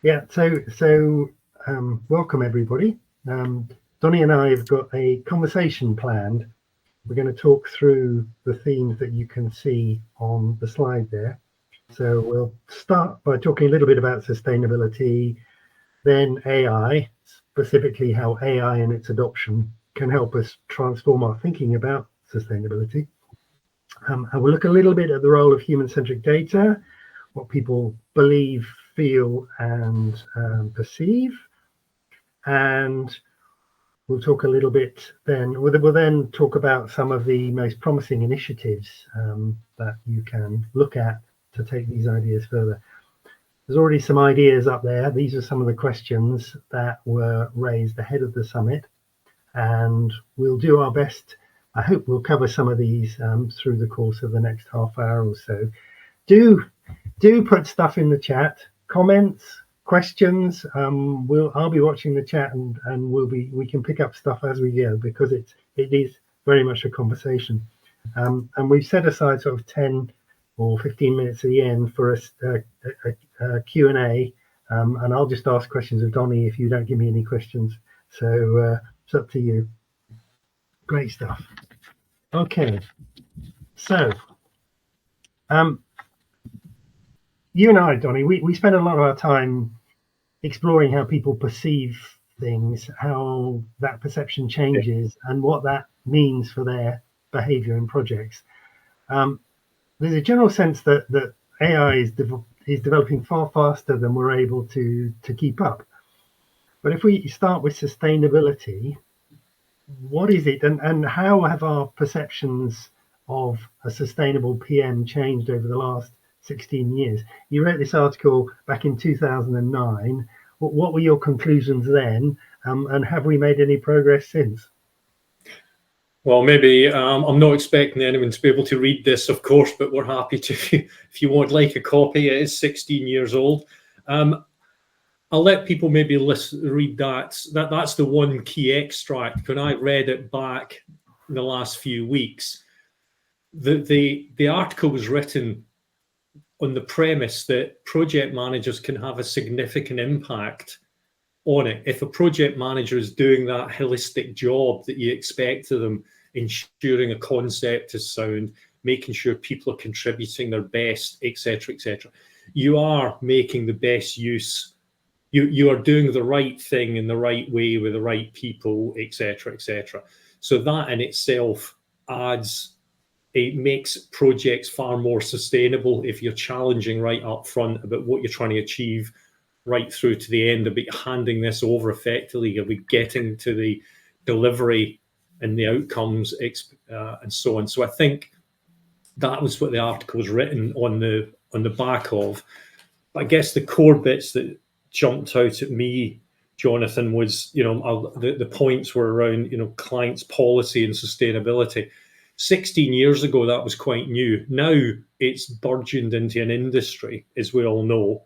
Yeah, welcome everybody. Donnie and I have got a conversation planned. We're going to talk through the themes that you can see on the slide there. So we'll start by talking a little bit about sustainability, then AI, specifically how AI and its adoption can help us transform our thinking about sustainability. And we'll look a little bit at the role of human-centric data, what people believe, feel, and perceive. And we'll talk a little bit then, we'll then talk about some of the most promising initiatives that you can look at to take these ideas further. There's already some ideas up there. These are some of the questions that were raised ahead of the summit, and we'll do our best. I hope we'll cover some of these through the course of the next half hour or so. Do put stuff in the chat, comments, questions. I'll be watching the chat, and we can pick up stuff as we go, because it is very much a conversation. And we've set aside sort of 10 or 15 minutes at the end for a Q&A, and I'll just ask questions of Donnie if you don't give me any questions. So it's up to you. Great stuff. Okay, so you and I, Donnie, we spend a lot of our time exploring how people perceive things, how that perception changes, and what that means for their behavior in projects. There's a general sense that AI is developing far faster than we're able to keep up. But if we start with sustainability, what is it, and how have our perceptions of a sustainable PM changed over the last 16 years? You wrote this article back in 2009. What were your conclusions then, and have we made any progress since? Well, maybe I'm not expecting anyone to be able to read this, of course, but we're happy to, if you would like a copy. It is 16 years old. I'll let people maybe read that. That's the one key extract. When I read it back in the last few weeks, the article was written on the premise that project managers can have a significant impact on it. If a project manager is doing that holistic job that you expect of them, ensuring a concept is sound, making sure people are contributing their best, etc., etc., you are making the best use. You are doing the right thing in the right way with the right people, etc., etc. So that in itself it makes projects far more sustainable if you're challenging right up front about what you're trying to achieve, right through to the end, about handing this over effectively, you'll be getting to the delivery and the outcomes, and so on. So I think that was what the article was written on the back of. But I guess the core bits that jumped out at me, Jonathan, was, the points were around, clients' policy and sustainability. 16 years ago, that was quite new. Now it's burgeoned into an industry, as we all know.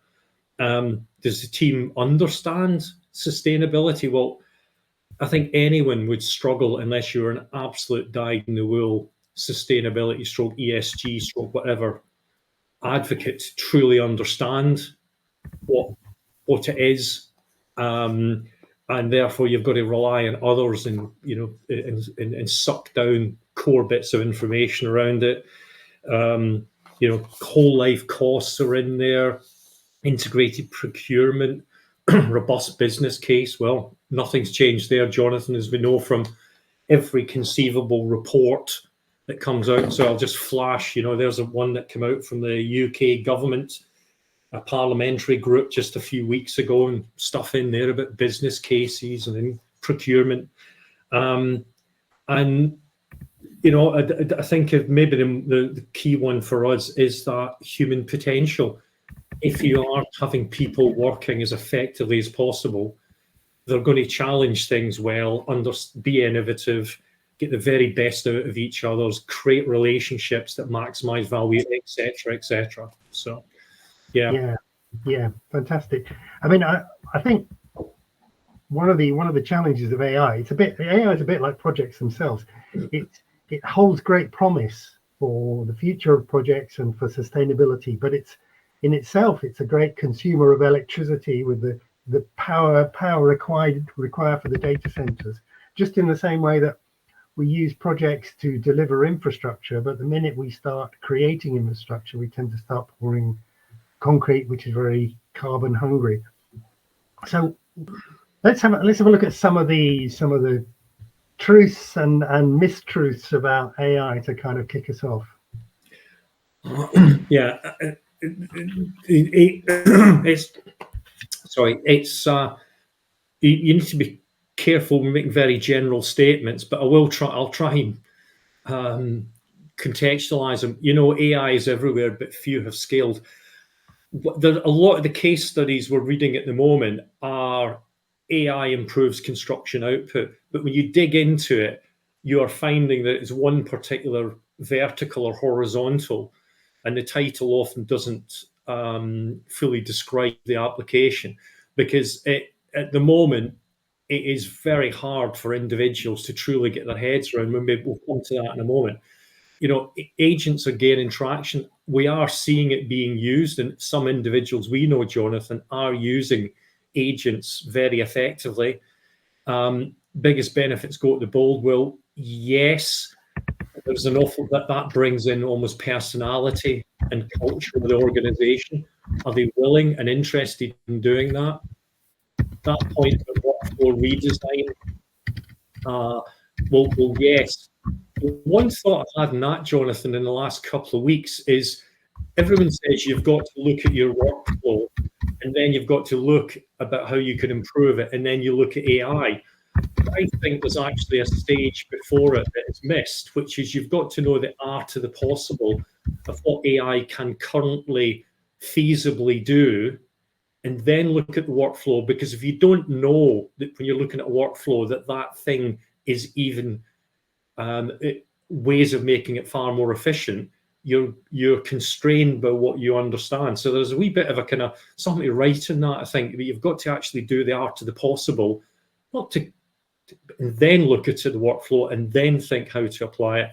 Does the team understand sustainability? Well, I think anyone would struggle unless you're an absolute dyed-in-the-wool sustainability stroke ESG stroke whatever advocate to truly understand what it is, and therefore you've got to rely on others and suck down core bits of information around it. Whole life costs are in there, integrated procurement, robust business case. Well, nothing's changed there, Jonathan, as we know from every conceivable report that comes out. So I'll just flash, there's one that came out from the UK government, a parliamentary group just a few weeks ago, and stuff in there about business cases and procurement. I think maybe the key one for us is that human potential. If you are having people working as effectively as possible, they're going to challenge things well, be innovative, get the very best out of each other's, create relationships that maximize value, etc., etc. So, yeah, fantastic. I mean, I think one of the challenges of AI, AI is a bit like projects themselves. It holds great promise for the future of projects and for sustainability, but in itself, it's a great consumer of electricity with the power required for the data centers, just in the same way that we use projects to deliver infrastructure, but the minute we start creating infrastructure, we tend to start pouring concrete, which is very carbon hungry. So let's have a look at some of the truths and mistruths about AI to kind of kick us off. Yeah, it's you need to be careful when making very general statements, but I'll try and contextualize them. You know, AI is everywhere, but few have scaled. A lot of the case studies we're reading at the moment are AI improves construction output, but when you dig into it, you are finding that it's one particular vertical or horizontal, and the title often doesn't fully describe the application, because at the moment it is very hard for individuals to truly get their heads around. We'll come to that in a moment. You know, agents are gaining traction. We are seeing it being used, and some individuals we know, Jonathan, are using agents very effectively. Biggest benefits go to the bold. Well, yes, there's an awful that brings in almost personality and culture of the organization. Are they willing and interested in doing that? That point of workflow redesign. Well, yes. One thought I've had in that, Jonathan, in the last couple of weeks is everyone says you've got to look at your workflow, and then you've got to look about how you can improve it, and then you look at AI. I think there's actually a stage before it that is missed, which is you've got to know the art of the possible of what AI can currently feasibly do, and then look at the workflow. Because if you don't know that when you're looking at a workflow that thing is even ways of making it far more efficient, you're constrained by what you understand. So there's a wee bit of a kind of something to write in that. I think that you've got to actually do the art of the possible, not to and then look at the workflow and then think how to apply it.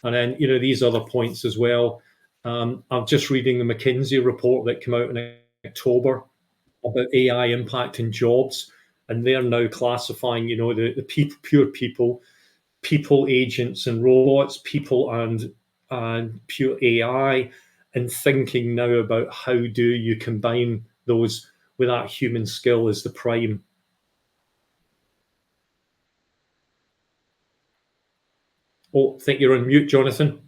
And then, you know, these other points as well. I'm just reading the McKinsey report that came out in October about AI impacting jobs, and they're now classifying, you know, the people, pure people agents and robots, people and pure AI, and thinking now about how do you combine those with that human skill as the prime. Oh, I think you're on mute, Jonathan.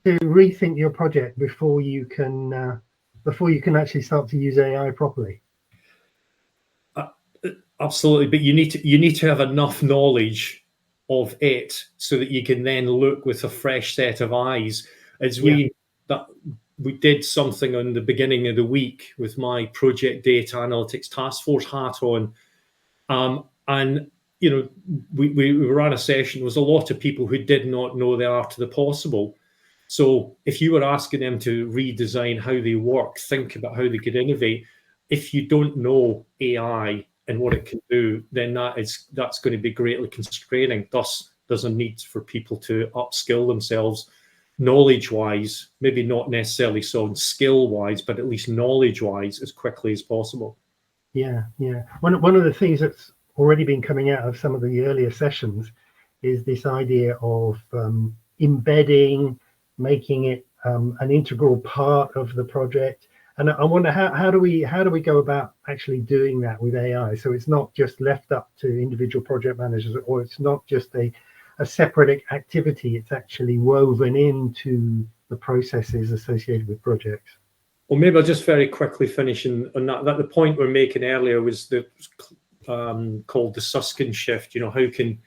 To rethink your project before you can actually start to use AI properly. Absolutely, but you need to have enough knowledge of it so that you can then look with a fresh set of eyes. As we did something on the beginning of the week with my project data analytics task force hat on, and you know, we ran a session. There was a lot of people who did not know the art of the possible. So if you were asking them to redesign how they work, think about how they could innovate. If you don't know AI and what it can do, then that's going to be greatly constraining. Thus, there's a need for people to upskill themselves knowledge-wise, maybe not necessarily so skill-wise, but at least knowledge-wise as quickly as possible. Yeah. One of the things that's already been coming out of some of the earlier sessions is this idea of embedding, making it an integral part of the project. And I wonder how do we go about actually doing that with AI? So it's not just left up to individual project managers, or it's not just a separate activity. It's actually woven into the processes associated with projects. Well, maybe I'll just very quickly finish on that. The point we're making earlier was called the Susskind shift. You know, how can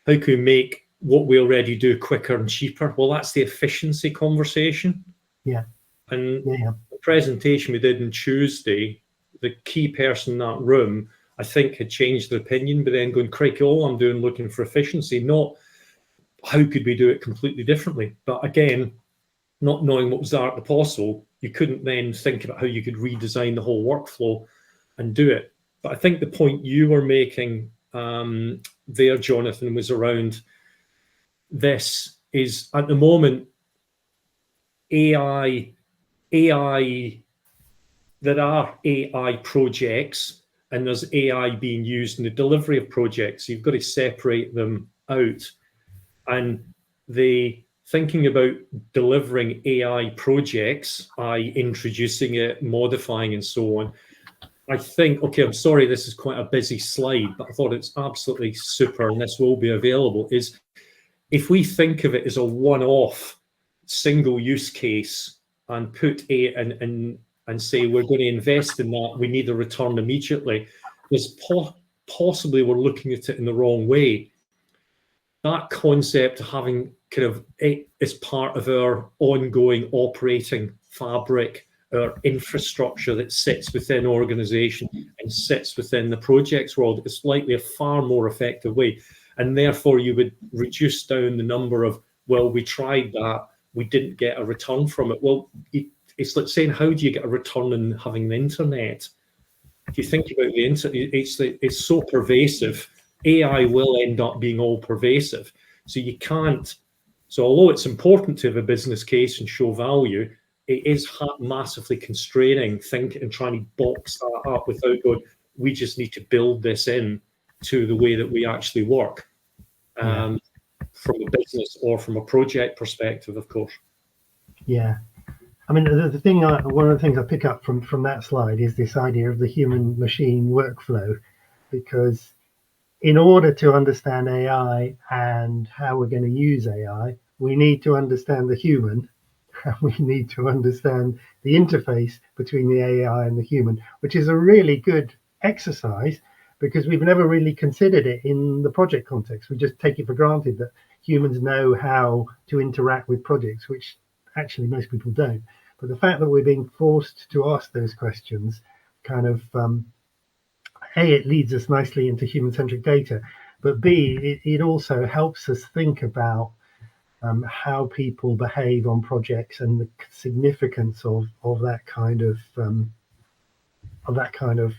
we make what we already do quicker and cheaper? Well, that's the efficiency conversation. Yeah. And the presentation we did on Tuesday, the key person in that room, I think, had changed their opinion, but then going, crikey, all I'm doing looking for efficiency, not how could we do it completely differently. But again, not knowing what was the art of the possible, you couldn't then think about how you could redesign the whole workflow and do it. But I think the point you were making there, Jonathan, was around this is at the moment, AI, there are AI projects and there's AI being used in the delivery of projects. You've got to separate them out. And the thinking about delivering AI projects, i.e. introducing it, modifying and so on, I think, okay, I'm sorry, this is quite a busy slide, but I thought it's absolutely super and this will be available, is if we think of it as a one-off single use case and put it and say we're going to invest in that, we need a return immediately, there's possibly we're looking at it in the wrong way. That concept of having kind of it as part of our ongoing operating fabric, our infrastructure that sits within organization and sits within the projects world is likely a far more effective way. And therefore you would reduce down the number of, well, we tried that, we didn't get a return from it. Well, it's like saying, how do you get a return in having the internet? If you think about the internet, it's so pervasive. AI will end up being all pervasive. So you can't, so although it's important to have a business case and show value, it is massively constraining thinking and trying to box that up without going, we just need to build this in to the way that we actually work, from a business or from a project perspective, of course. Yeah. I mean, the thing, one of the things I pick up from that slide is this idea of the human machine workflow, because in order to understand AI and how we're going to use AI, we need to understand the human. We need to understand the interface between the AI and the human, which is a really good exercise because we've never really considered it in the project context. We just take it for granted that humans know how to interact with projects, which actually most people don't. But the fact that we're being forced to ask those questions kind of, A, it leads us nicely into human-centric data, but B, it also helps us think about how people behave on projects and the significance of that kind of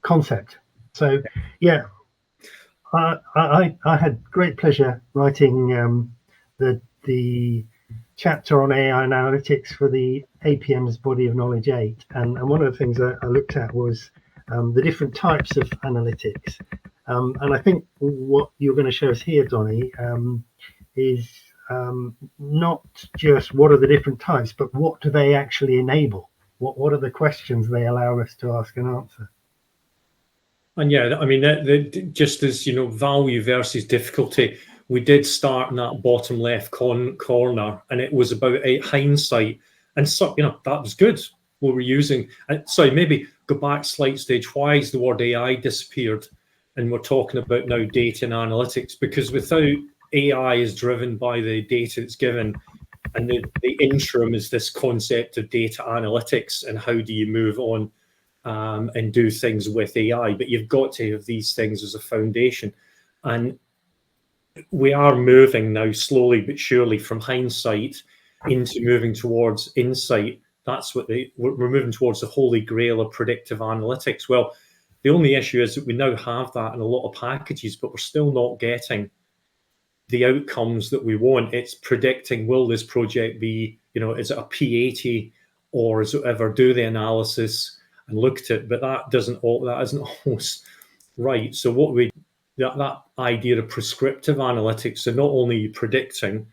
concept. So yeah, I had great pleasure writing the chapter on AI and analytics for the APM's Body of Knowledge 8, and one of the things I looked at was the different types of analytics. And I think what you're going to show us here, Donnie, is not just what are the different types, but what do they actually enable? What are the questions they allow us to ask and answer? And yeah, I mean, just as, you know, value versus difficulty, we did start in that bottom left corner, and it was about hindsight. And so, you know, that was good. We were using, sorry, maybe go back slight stage. Why is the word AI disappeared? And we're talking about now data and analytics, because without AI is driven by the data it's given, and the interim is this concept of data analytics and how do you move on and do things with AI. But you've got to have these things as a foundation. And we are moving now slowly but surely from hindsight into moving towards insight. That's what we're moving towards the holy grail of predictive analytics. Well, the only issue is that we now have that in a lot of packages, but we're still not getting the outcomes that we want. It's predicting, will this project be, you know, is it a P80 or is it ever do the analysis and look at it? But that isn't always right. So what that idea of prescriptive analytics, so not only are you predicting,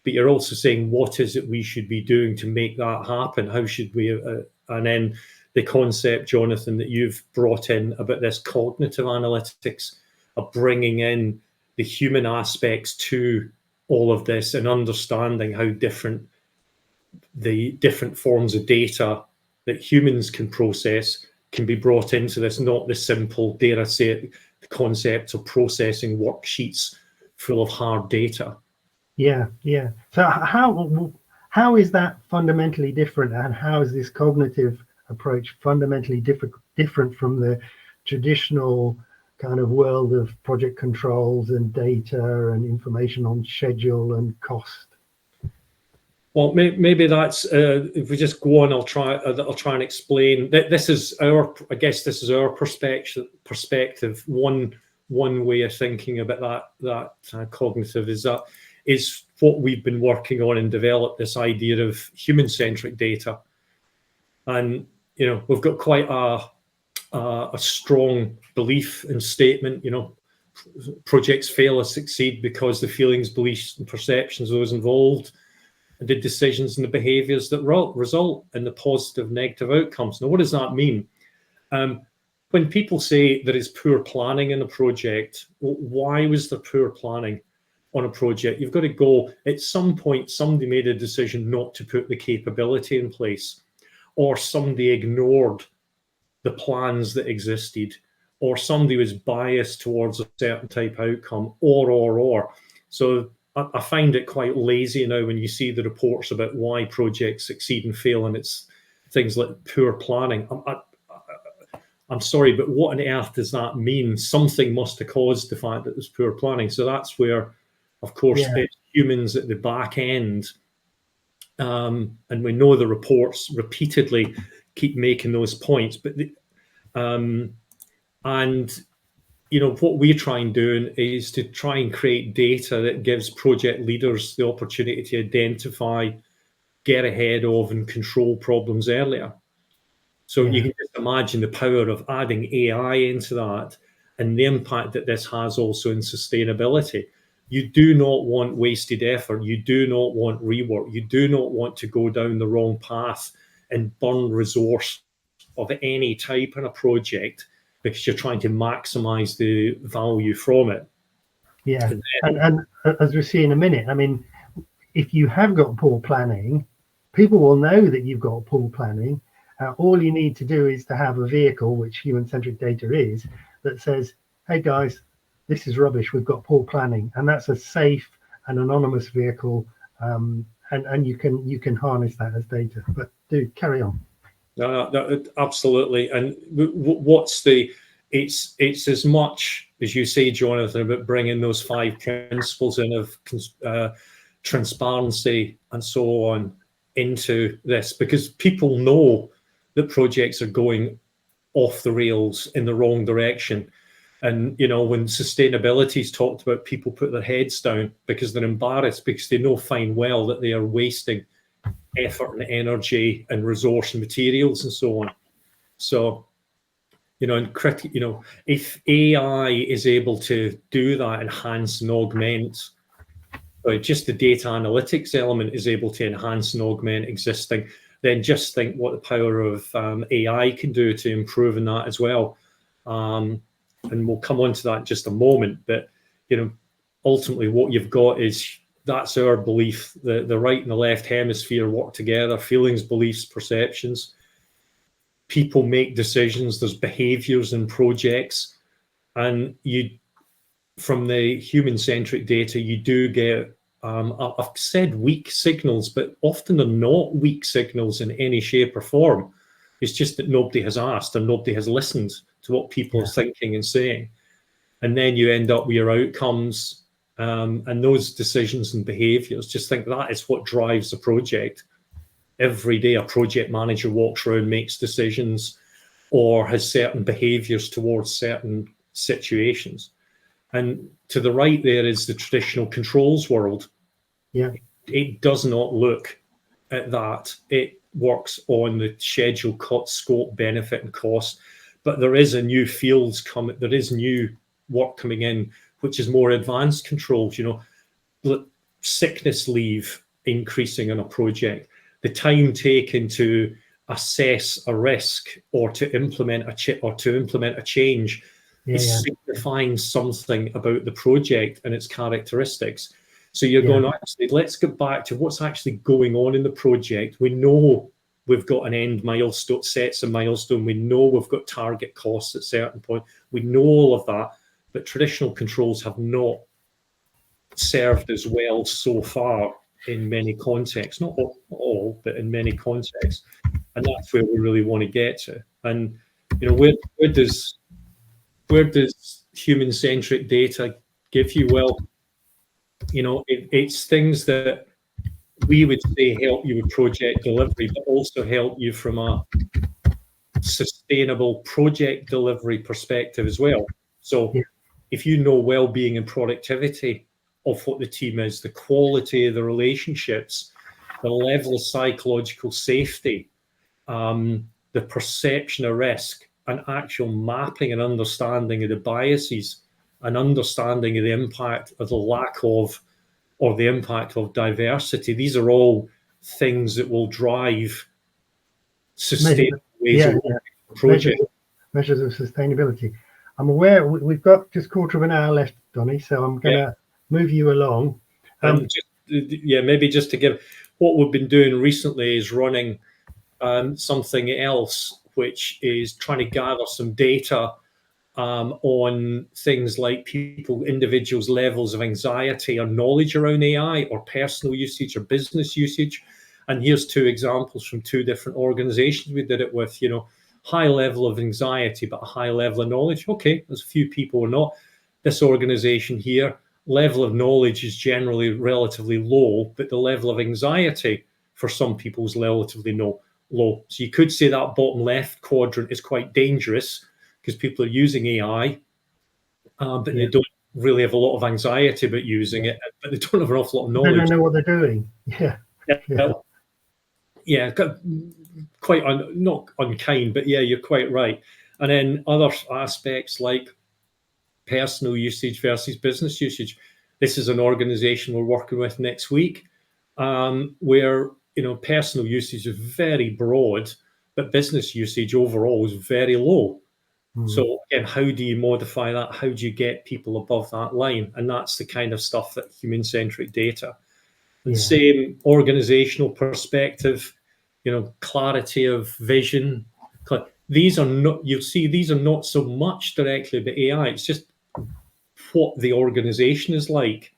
but you're also saying what is it we should be doing to make that happen? How should we? And then the concept, Jonathan, that you've brought in about this cognitive analytics of bringing in the human aspects to all of this and understanding how the different forms of data that humans can process can be brought into this, not the simple, dare I say it, the concept of processing worksheets full of hard data. Yeah. So how is that fundamentally different, and how is this cognitive approach fundamentally different from the traditional kind of world of project controls and data and information on schedule and cost? Well, maybe that's if we just go on, I'll try and explain. This is our perspective. One way of thinking about that cognitive is what we've been working on and developed this idea of human-centric data. And, you know, we've got quite a strong belief and statement, you know, projects fail or succeed because the feelings, beliefs, and perceptions of those involved and the decisions and the behaviors that result in the positive and negative outcomes. Now, what does that mean? When people say there is poor planning in a project, well, why was there poor planning on a project? You've got to go, at some point, somebody made a decision not to put the capability in place, or somebody ignored the plans that existed, or somebody was biased towards a certain type outcome, or. So I find it quite lazy now when you see the reports about why projects succeed and fail, and it's things like poor planning. I'm sorry, but what on earth does that mean? Something must have caused the fact that there's poor planning. So that's where, of course, it's humans at the back end. And we know the reports repeatedly keep making those points. But and you know, what we're trying doing is to try and create data that gives project leaders the opportunity to identify, get ahead of, and control problems earlier. So you can just imagine the power of adding AI into that and the impact that this has also in sustainability. You do not want wasted effort. You do not want rework. You do not want to go down the wrong path and burn resource of any type in a project because you're trying to maximize the value from it. Yeah, and as we'll see in a minute, I mean, if you have got poor planning, people will know that you've got poor planning. All you need to do is to have a vehicle, which human-centric data is, that says, hey guys, this is rubbish, we've got poor planning. And that's a safe and anonymous vehicle, and you can harness that as data. But do carry on. No, absolutely. And what's it's as much as you say, Jonathan, about bringing those 5 principles in of transparency and so on into this, because people know that projects are going off the rails in the wrong direction. And, you know, when sustainability is talked about, people put their heads down because they're embarrassed, because they know fine well that they are wasting effort and energy and resource and materials and so on. So, you know, if AI is able to do that, enhance and augment, just the data analytics element is able to enhance and augment existing, then just think what the power of AI can do to improve in that as well. And we'll come on to that in just a moment. But, you know, ultimately what you've got is, that's our belief, the right and the left hemisphere work together, feelings, beliefs, perceptions. People make decisions, there's behaviors in projects. And from the human-centric data, you do get, I've said weak signals, but often they're not weak signals in any shape or form. It's just that nobody has asked and nobody has listened to what people are thinking and saying. And then you end up with your outcomes, and those decisions and behaviors. Just think that is what drives the project. Every day a project manager walks around, makes decisions, or has certain behaviors towards certain situations. And to the right there is the traditional controls world. Yeah. It does not look at that. It works on the schedule, cut, scope, benefit, and cost. But there is a new fields coming. There is new work coming in, which is more advanced controls. You know, sickness leave increasing on a project, the time taken to assess a risk or to implement a change is signifying something about the project and its characteristics. So you're going, actually, let's get back to what's actually going on in the project. We know we've got an end milestone, sets a milestone. We know we've got target costs at a certain point. We know all of that, but traditional controls have not served as well so far in many contexts. Not all, but in many contexts. And that's where we really want to get to. And, you know, where does human-centric data give you? Well, you know, it's things that we would say help you with project delivery, but also help you from a sustainable project delivery perspective as well. So if you know well-being and productivity of what the team is, the quality of the relationships, the level of psychological safety, the perception of risk, and actual mapping and understanding of the biases and understanding of the impact of the lack of or the impact of diversity. These are all things that will drive sustainable ways of working the project. Measures of sustainability. I'm aware we've got just quarter of an hour left, Donnie, so I'm going to move you along. Maybe just to give, what we've been doing recently is running something else, which is trying to gather some data on things like individuals' levels of anxiety or knowledge around AI or personal usage or business usage. And here's two examples from two different organizations we did it with, high level of anxiety, but a high level of knowledge. Okay, there's a few people or not. This organization here, level of knowledge is generally relatively low, but the level of anxiety for some people is relatively low. So you could say that bottom left quadrant is quite dangerous because people are using AI, but they don't really have a lot of anxiety about using it, but they don't have an awful lot of knowledge. They don't know what they're doing. Quite not unkind, but you're quite right. And then other aspects like personal usage versus business usage. This is an organization we're working with next week, where personal usage is very broad, but business usage overall is very low. So again, how do you modify that? How do you get people above that line? And that's the kind of stuff that human-centric data. And same organizational perspective, clarity of vision. These are not, you'll see, these are not so much directly about AI. It's just what the organization is like.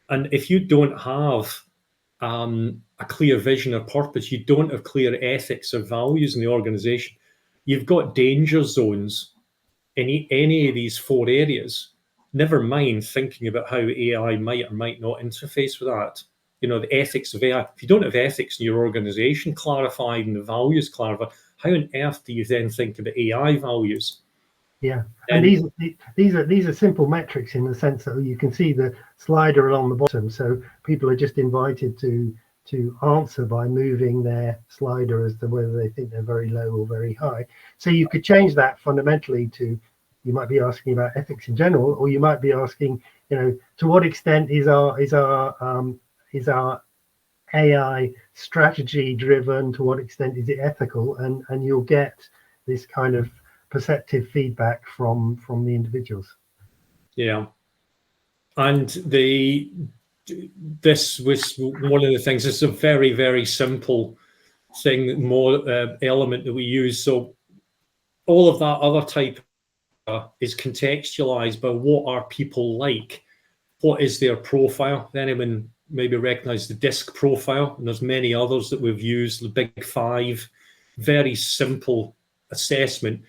And if you don't have a clear vision or purpose, you don't have clear ethics or values in the organization, you've got danger zones in any of these four areas. Never mind thinking about how AI might or might not interface with that. The ethics of AI. If you don't have ethics in your organization clarified and the values clarified, how on earth do you then think about AI values? Yeah, and these are simple metrics in the sense that you can see the slider along the bottom. So people are just invited to answer by moving their slider as to whether they think they're very low or very high. So you could change that fundamentally to, you might be asking about ethics in general, or you might be asking, to what extent is our AI strategy driven? To what extent is it ethical? And you'll get this kind of perceptive feedback from the individuals. Yeah, and this was one of the things. It's a very, very simple thing, more element that we use. So all of that other type is contextualized by what are people like, what is their profile. Anyone maybe recognize the DISC profile, and there's many others that we've used, the big five. Very simple assessment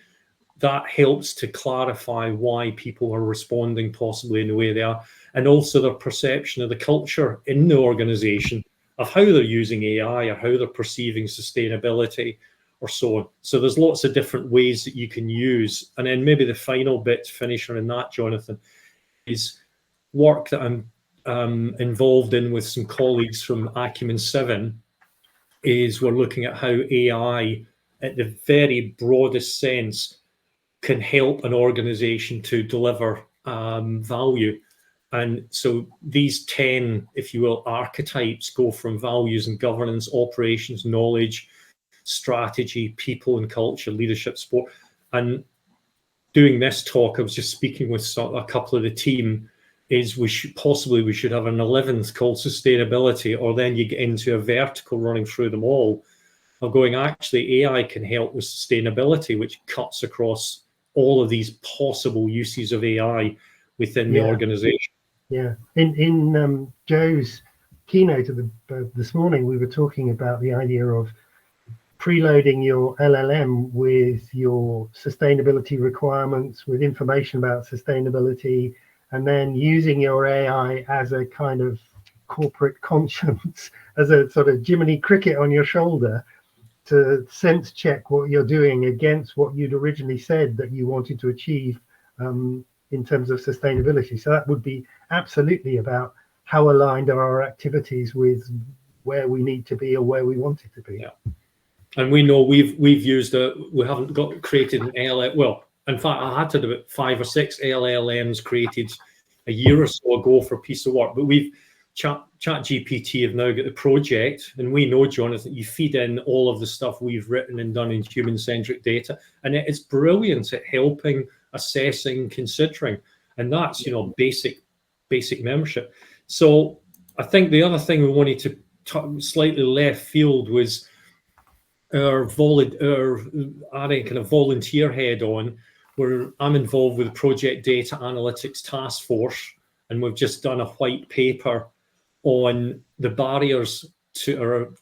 that helps to clarify why people are responding possibly in the way they are, and also their perception of the culture in the organization, of how they're using AI or how they're perceiving sustainability or so on. So there's lots of different ways that you can use. And then maybe the final bit to finish on that, Jonathan, is work that I'm involved in with some colleagues from Acumen 7, is we're looking at how AI, at the very broadest sense, can help an organization to deliver value. And so these 10, if you will, archetypes go from values and governance, operations, knowledge, strategy, people and culture, leadership, sport. And doing this talk, I was just speaking with a couple of the team, is we should have an 11th called sustainability, or then you get into a vertical running through them all of going, actually, AI can help with sustainability, which cuts across all of these possible uses of AI within the organization. Yeah. In Joe's keynote this morning, we were talking about the idea of preloading your LLM with your sustainability requirements, with information about sustainability, and then using your AI as a kind of corporate conscience, as a sort of Jiminy Cricket on your shoulder, to sense check what you're doing against what you'd originally said that you wanted to achieve in terms of sustainability. So that would be absolutely about how aligned are our activities with where we need to be or where we want it to be. Yeah. And we know we haven't got created an LL. Well, in fact, I had to do about 5 or 6 LLMs created a year or so ago for a piece of work. But we've ChatGPT have now got the project, and we know, Jonathan, you feed in all of the stuff we've written and done in human-centric data, and it's brilliant at helping, assessing, considering, and that's basic membership. So I think the other thing we wanted to slightly left field was our adding kind of volunteer head on, where I'm involved with the Project Data Analytics Task Force, and we've just done a white paper on the barriers to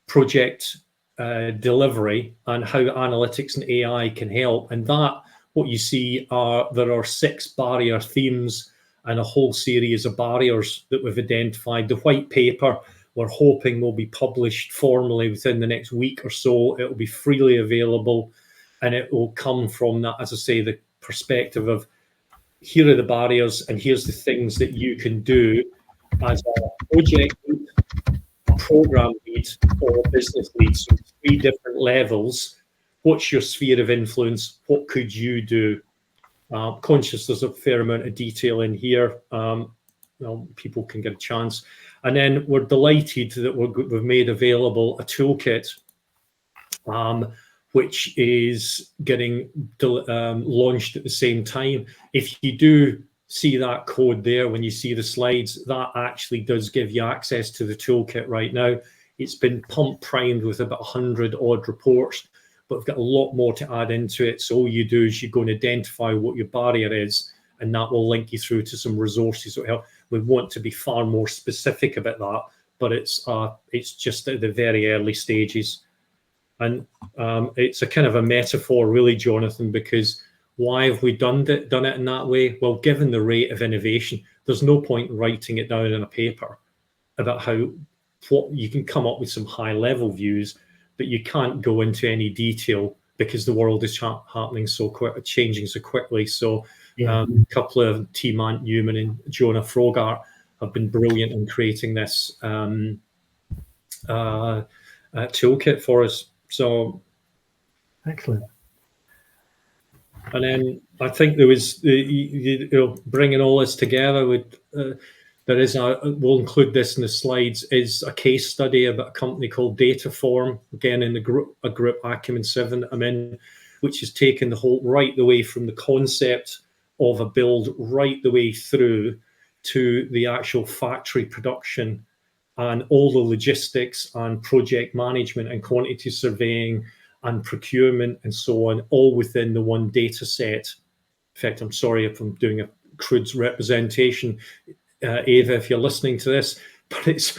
project delivery and how analytics and AI can help. And that, what you see there are 6 barrier themes and a whole series of barriers that we've identified. The white paper, we're hoping, will be published formally within the next week or so. It will be freely available, and it will come from that, as I say, the perspective of, here are the barriers and here's the things that you can do as a project lead, program lead, or business lead. So 3 different levels. What's your sphere of influence? What could you do? Conscious there's a fair amount of detail in here. People can get a chance. And then we're delighted that we've made available a toolkit, which is getting launched at the same time. If you do see that code there when you see the slides, that actually does give you access to the toolkit right now. It's been primed with about 100 odd reports, but we've got a lot more to add into it. So all you do is you go and identify what your barrier is, and that will link you through to some resources that help. We want to be far more specific about that, but it's just at the very early stages. And it's a kind of a metaphor, really, Jonathan, because why have we done it in that way? Well, given the rate of innovation, there's no point in writing it down in a paper about what you can come up with some high-level views, but you can't go into any detail because the world is happening so quick, changing so quickly. So a couple of Team Ant Newman and Jonah Frogart have been brilliant in creating this toolkit for us. So excellent. And then I think there was bringing all this together with we'll include this in the slides, is a case study about a company called Dataform, again in a group Acumen 7 I'm in, which has taken the whole right the way from the concept of a build right the way through to the actual factory production and all the logistics and project management and quantity surveying and procurement and so on, all within the one data set. In fact, I'm sorry if I'm doing a crude representation, Ava, if you're listening to this, but it's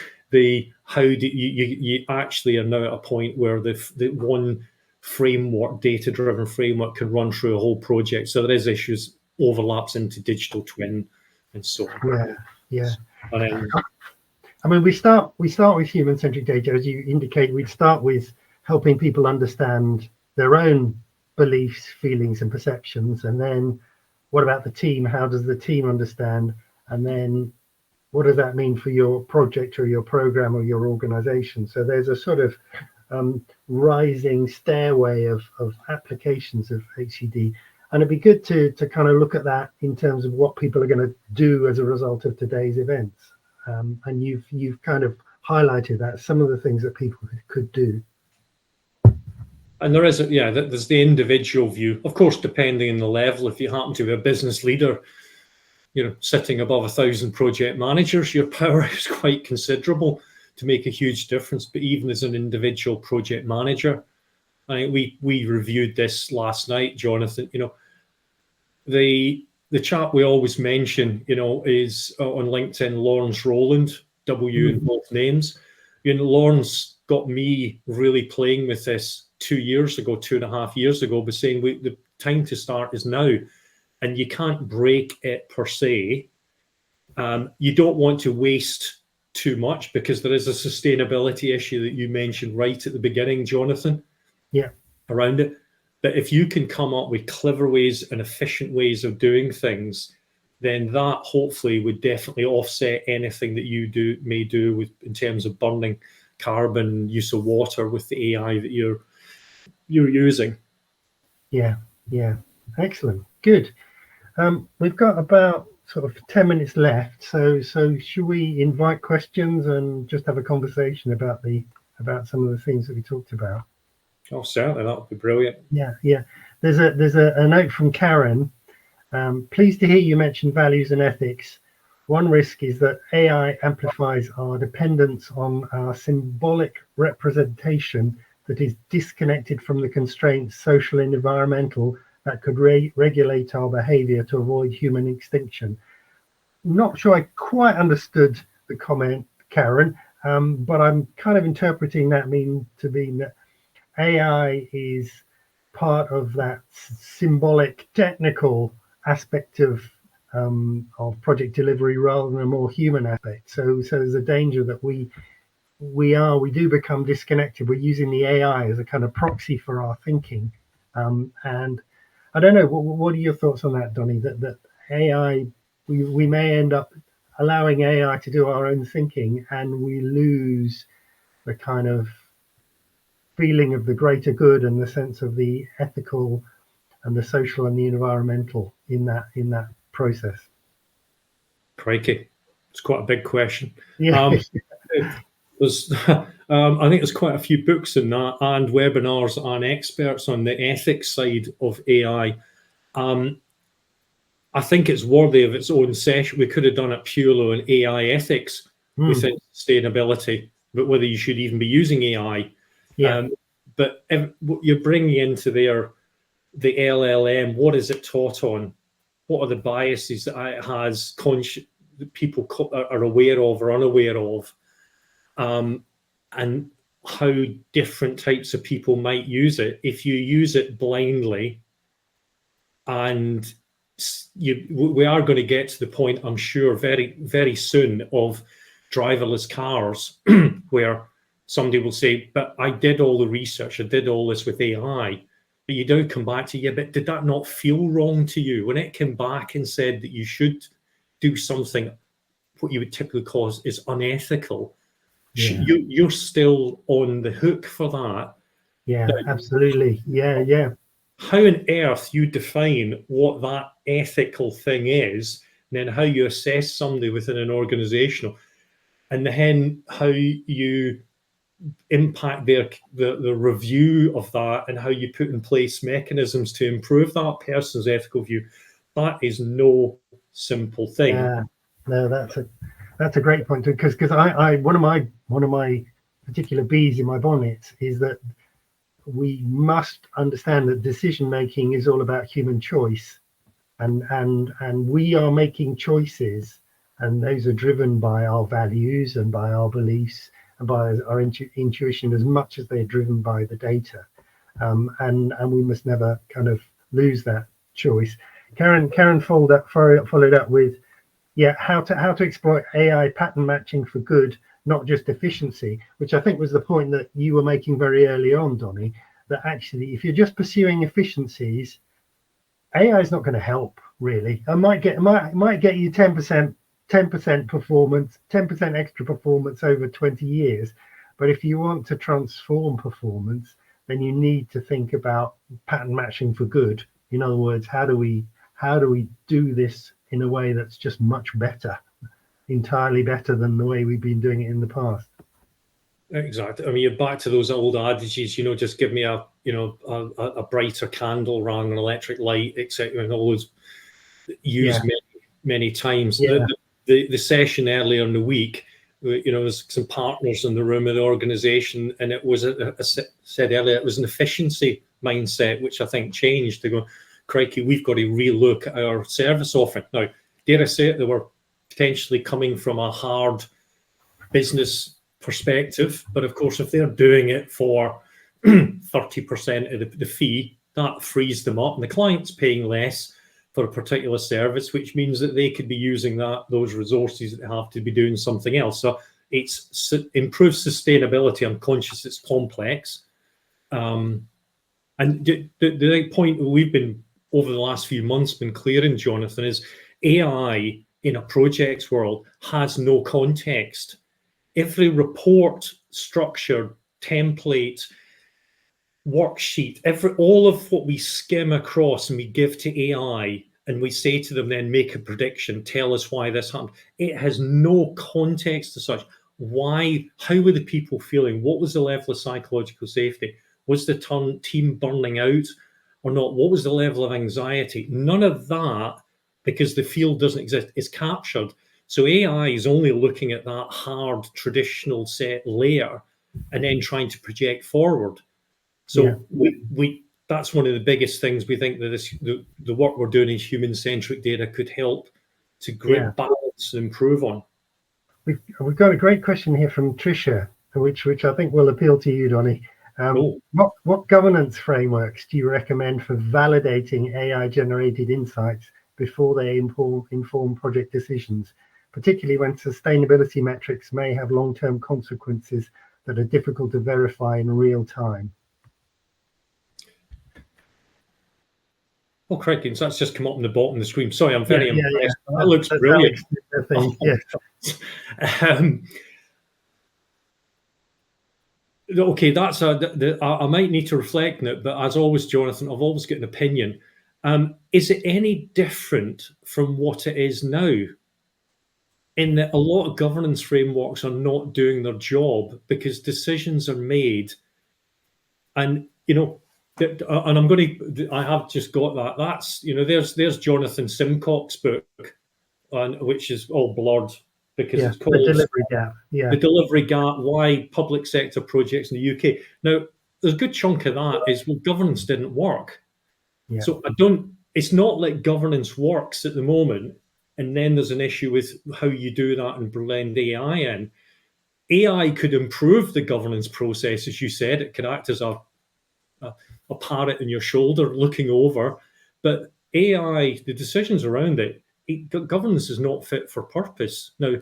how do you actually are now at a point where the one framework, data-driven framework, can run through a whole project. So there is issues, overlaps into digital twin and so on. Yeah. And then, I mean, we start with human-centric data, as you indicate. We'd start with helping people understand their own beliefs, feelings, and perceptions, and then what about the team? How does the team understand? And then what does that mean for your project or your program or your organization? So there's a sort of rising stairway of applications of HCD. And it'd be good to kind of look at that in terms of what people are going to do as a result of today's events. And you've kind of highlighted that, some of the things that people could do. And there's the individual view, of course, depending on the level. If you happen to be a business leader, sitting above 1,000 project managers, your power is quite considerable to make a huge difference. But even as an individual project manager, I think we reviewed this last night, Jonathan. The chap we always mention, is on LinkedIn, Lawrence Rowland, W in both names. Lawrence got me really playing with this 2.5 years ago, by saying the time to start is now. And you can't break it per se. You don't want to waste too much, because there is a sustainability issue that you mentioned right at the beginning, Jonathan. Yeah. Around it. But if you can come up with clever ways and efficient ways of doing things, then that hopefully would definitely offset anything that you may do with in terms of burning carbon, use of water with the AI that you're using. Yeah, yeah, excellent, good. We've got about sort of 10 minutes left, so should we invite questions and just have a conversation about some of the things that we talked about? Oh, certainly, that would be brilliant. Yeah, yeah. There's a note from Karen. Pleased to hear you mention values and ethics. One risk is that AI amplifies our dependence on our symbolic representation that is disconnected from the constraints, social and environmental, that could regulate our behavior to avoid human extinction. Not sure I quite understood the comment, Karen, but I'm kind of interpreting that to mean that AI is part of that symbolic, technical aspect of project delivery rather than a more human aspect. So there's a danger that we do become disconnected. We're using the AI as a kind of proxy for our thinking, and I don't know. What are your thoughts on that, Donnie? That AI, we may end up allowing AI to do our own thinking, and we lose the kind of feeling of the greater good and the sense of the ethical and the social and the environmental in that process. Crikey, it's quite a big question. Yeah. There's, I think there's quite a few books in that and webinars and experts on the ethics side of AI. I think it's worthy of its own session. We could have done it purely on AI ethics within sustainability, but whether you should even be using AI. Yeah. But what you're bringing into there, the LLM, what is it taught on? What are the biases that it has, that people are aware of or unaware of? And how different types of people might use it. If you use it blindly, and we are going to get to the point, I'm sure, very, very soon of driverless cars, where somebody will say, but I did all the research, I did all this with AI. But you don't come back to, yeah, but did that not feel wrong to you? When it came back and said that you should do something, what you would typically call is unethical, you're still on the hook for that. Yeah, absolutely. Yeah. How on earth you define what that ethical thing is, and then how you assess somebody within an organization, and then how you impact the review of that, and how you put in place mechanisms to improve that person's ethical view. That is no simple thing. Yeah, no, that's a great point, because I one of my particular bees in my bonnet is that we must understand that decision making is all about human choice, and we are making choices, and those are driven by our values and by our beliefs and by our intuition as much as they're driven by the data, and we must never kind of lose that choice. Karen followed up with, yeah, how to exploit AI pattern matching for good, not just efficiency, which I think was the point that you were making very early on, Donnie, that actually if you're just pursuing efficiencies, AI is not going to help really. It might get you 10% performance, 10% extra performance over 20 years. But if you want to transform performance, then you need to think about pattern matching for good. In other words, how do we do this in a way that's just much better, entirely better than the way we've been doing it in the past? Exactly. I mean, you're back to those old adages, just give me a brighter candle rather than an electric light, etc. And all those used many times. Yeah. The session earlier in the week, there's some partners in the room of the organization, and it was, I said earlier, it was an efficiency mindset, which I think changed. They go, crikey, we've got to relook at our service offering. Now, dare I say it, they were potentially coming from a hard business perspective, but of course, if they're doing it for 30% of the fee, that frees them up, and the client's paying less for a particular service, which means that they could be using those resources that they have to be doing something else. So it's improved sustainability. I'm conscious it's complex. And the point we've been over the last few months been clearing, Jonathan, is AI in a projects world has no context. Every report, structure, template, worksheet, all of what we skim across and we give to AI and we say to them, then make a prediction, tell us why this happened. It has no context as such. Why? How were the people feeling? What was the level of psychological safety? Was the team burning out or not? What was the level of anxiety? None of that, because the field doesn't exist, is captured. So AI is only looking at that hard traditional set layer and then trying to project forward. So we that's one of the biggest things we think that the work we're doing in human-centric data could help to grid balance and improve on. We've got a great question here from Tricia, which I think will appeal to you, Donnie. What governance frameworks do you recommend for validating AI-generated insights before they inform project decisions, particularly when sustainability metrics may have long-term consequences that are difficult to verify in real time? Oh, correct. So that's just come up on the bottom of the screen. Sorry, I'm very impressed. That looks brilliant. Yes. Okay, that's I might need to reflect on it, but as always, Jonathan, I've always got an opinion. Is it any different from what it is now? In that a lot of governance frameworks are not doing their job because decisions are made, and and I'm going to. I have just got that. That's there's Jonathan Simcock's book, which is all blurred because it's called The Delivery Gap. The Delivery Gap: Why Public Sector Projects in the UK. Now, there's a good chunk of that is governance didn't work. Yeah. So it's not like governance works at the moment, and then there's an issue with how you do that and blend AI in. AI could improve the governance process, as you said. It could act as a parrot in your shoulder looking over, but AI, the decisions around governance is not fit for purpose. Now,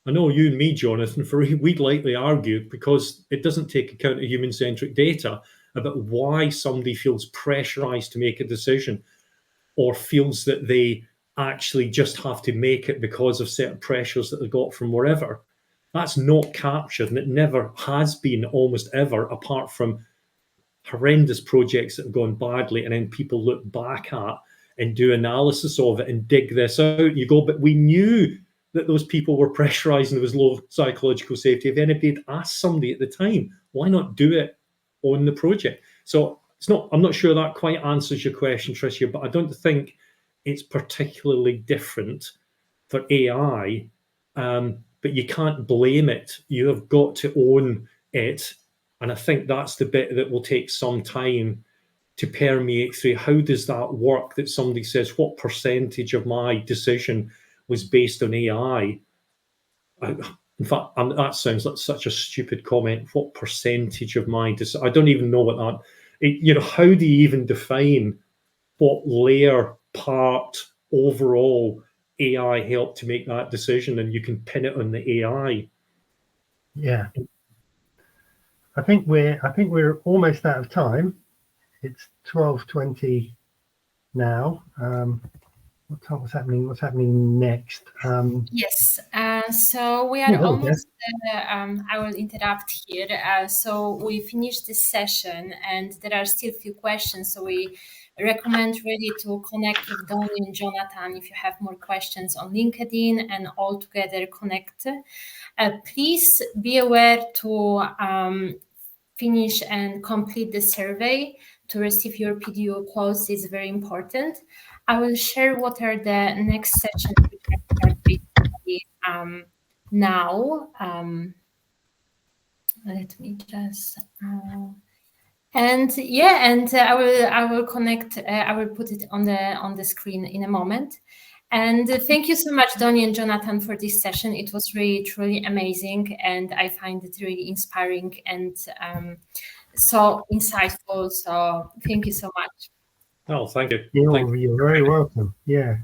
I know you and me, Jonathan, we'd likely argue because it doesn't take account of human-centric data about why somebody feels pressurized to make a decision or feels that they actually just have to make it because of certain pressures that they got from wherever. That's not captured, and it never has been almost ever, apart from horrendous projects that have gone badly, and then people look back at and do analysis of it and dig this out. You go, but we knew that those people were pressurized and there was low psychological safety. If anybody had asked somebody at the time, why not do it on the project? So I'm not sure that quite answers your question, Tricia, but I don't think it's particularly different for AI, but you can't blame it. You have got to own it. And I think that's the bit that will take some time to permeate through. How does that work, that somebody says, what percentage of my decision was based on AI? In fact, that sounds like such a stupid comment. What percentage of my decision? I don't even know what that, how do you even define what layer, part, overall AI helped to make that decision? And you can pin it on the AI. Yeah. I think we're almost out of time. It's 12:20 now. What's happening next? Yes. So we are almost. I will interrupt here. So we finished this session, and there are still a few questions. So we recommend really to connect with Donnie and Jonathan if you have more questions on LinkedIn, and all together connect. Please be aware to finish and complete the survey to receive your PDO codes. Is very important. I will share what are the next sessions we have basically now. Let me just I will connect. I will put it on the screen in a moment. And thank you so much, Donnie and Jonathan, for this session. It was really, truly amazing, and I find it really inspiring and so insightful. So thank you so much. Oh, thank you. You're very welcome. Yeah.